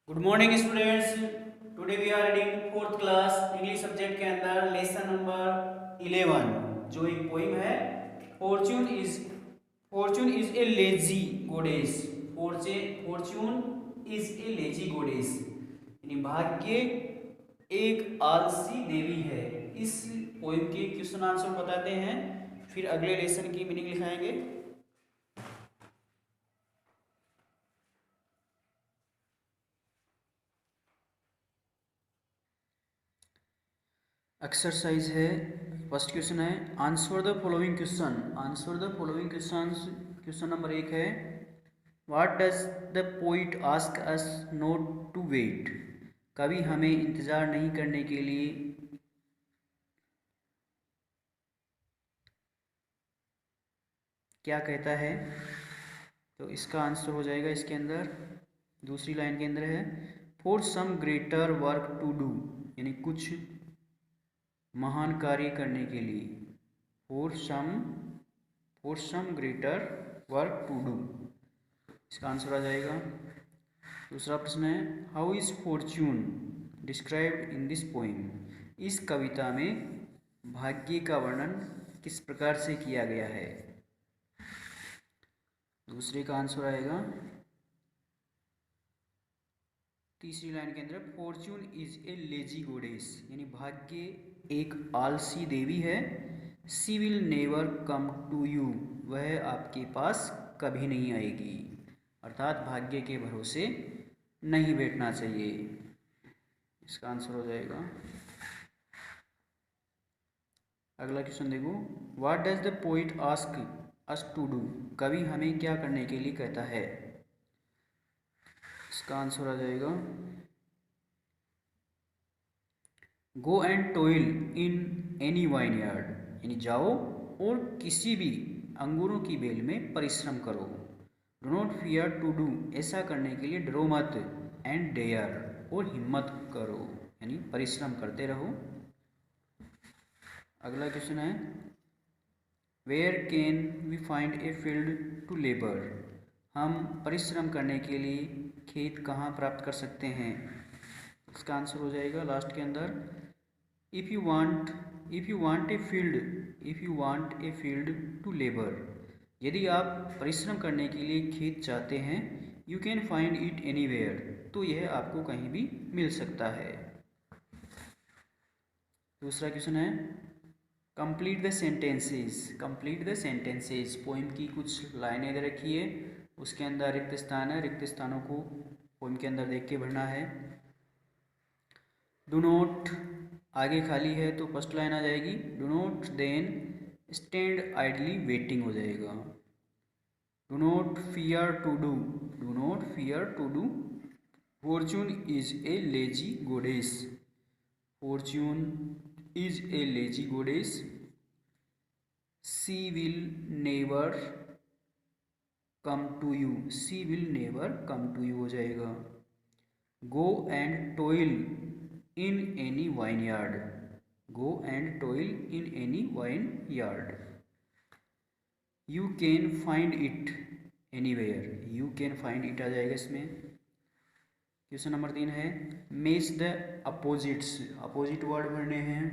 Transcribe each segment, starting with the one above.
Good morning students. Today we are reading fourth class English subject के अंदर lesson number 11 जो एक poem है। Fortune is a lazy goddess. Fortune is a lazy goddess यानी भाग्य एक आलसी देवी है। इस पोइम के क्वेश्चन आंसर बताते हैं, फिर अगले लेसन की मीनिंग लिखाएंगे। एक्सरसाइज है। फर्स्ट क्वेश्चन है answer the following question. Answer the following question. Question number 1 है what does the poet ask us not to wait. कभी हमें इंतज़ार नहीं करने के लिए क्या कहता है। तो इसका आंसर हो जाएगा इसके अंदर दूसरी लाइन के अंदर है for some greater work to do यानी कुछ महान कार्य करने के लिए। For some greater work to do, इसका आंसर आ जाएगा। दूसरा प्रश्न है how is fortune described in this poem. इस कविता में भाग्य का वर्णन किस प्रकार से किया गया है। दूसरे का आंसर आएगा तीसरी लाइन के अंदर fortune is a lazy goddess यानी भाग्य एक आलसी देवी है। She will never come to you, वह आपके पास कभी नहीं आएगी। अर्थात भाग्य के भरोसे नहीं बैठना चाहिए। इसका आंसर हो जाएगा। अगला क्वेश्चन देखो what does the poet ask us to do. कवि हमें क्या करने के लिए कहता है। इसका आंसर आ जाएगा go and toil in any wine yard यानी जाओ और किसी भी अंगूरों की बेल में परिश्रम करो। Do not fear to do, ऐसा करने के लिए डरो मत। एंड डेयर, और हिम्मत करो यानी परिश्रम करते रहो। अगला क्वेश्चन है where can we find a field to labour. हम परिश्रम करने के लिए खेत कहाँ प्राप्त कर सकते हैं। इसका आंसर हो जाएगा लास्ट के अंदर if you want a field to labour. यदि आप परिश्रम करने के लिए खेत चाहते हैं you can find it anywhere, तो यह आपको कहीं भी मिल सकता है। दूसरा क्वेश्चन है कंप्लीट द सेंटेंसेस। पोइम की कुछ लाइनें दे रखी है, उसके अंदर रिक्त स्थान है, रिक्त स्थानों को पोइम के अंदर देख के भरना है। डू नॉट आगे खाली है तो फर्स्ट लाइन आ जाएगी do not then stand idly waiting हो जाएगा। Do not fear to do fortune is a lazy goddess. Fortune is a lazy goddess. She will never come to you, she will never come to you हो जाएगा। Go and toil in any vineyard, go and toil in any vineyard. You can find it anywhere, you can find it आ जाएगा इसमें। Question number 3 है match the opposites. Opposite word भरने हैं।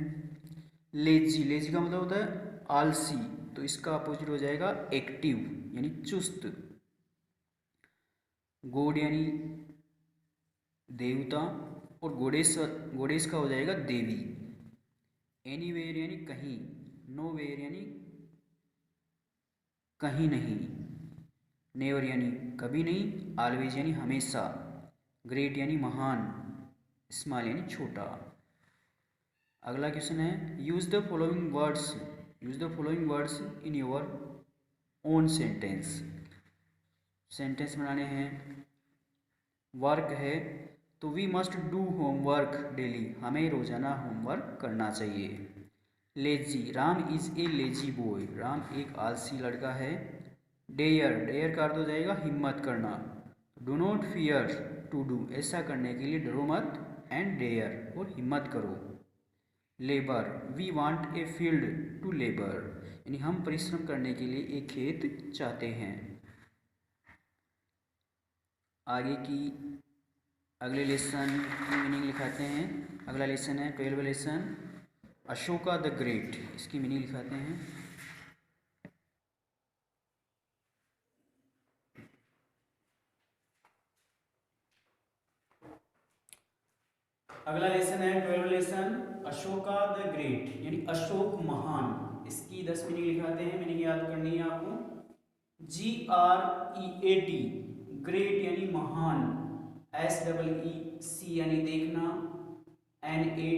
Lazy का मतलब होता है आलसी, तो इसका अपोजिट हो जाएगा एक्टिव यानी चुस्त। गॉड यानी देवता और गोडेस का हो जाएगा देवी। एनीवेयर यानी कहीं, नोवेयर यानी कहीं नहीं, नेवर यानी कभी नहीं, ऑलवेज यानी हमेशा, ग्रेट यानी महान, स्मॉल यानी छोटा। अगला क्वेश्चन है use the following words in your own sentence बनाने हैं। वर्क है तो we must do homework daily, हमें रोजाना होमवर्क करना चाहिए। Lazy, Ram is a lazy boy, Ram एक आलसी लड़का है। डेयर का अर्थ हो जाएगा हिम्मत करना। Do not fear to do, ऐसा करने के लिए डरो मत। एंड डेयर, और हिम्मत करो। Labour, we want a field to labour, यानी हम परिश्रम करने के लिए एक खेत चाहते हैं। आगे की अगले लेसन की मीनिंग लिखाते हैं। अगला लेसन है 12वां लेसन, अशोका द ग्रेट। इसकी मीनिंग लिखाते हैं। अगला लेसन है 12वां लेसन, अशोका द ग्रेट यानी अशोक महान। इसकी 10 मीनिंग लिखाते हैं। मीनिंग याद करनी है आपको। GREAT, ग्रेट यानी महान। SEEC यानी देखना। NATIONAL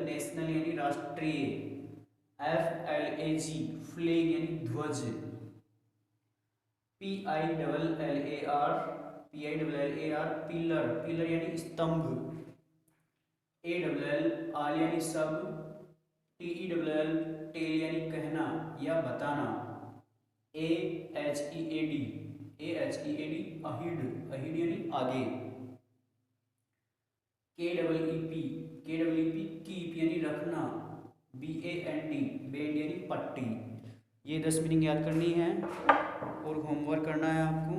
नेशनल यानी राष्ट्रीय। FLAG फ्लैग यानी ध्वज। PILLAR पिलर, पिलर यानी स्तंभ। ALL यानी सब। TELL टेल यानी कहना या बताना। AHEAD अहिड, अहिड यानी आगे। KEEP कीप यानी रखना। BAND बैंड यानी पट्टी। ये 10 मीनिंग याद करनी है और होमवर्क करना है आपको।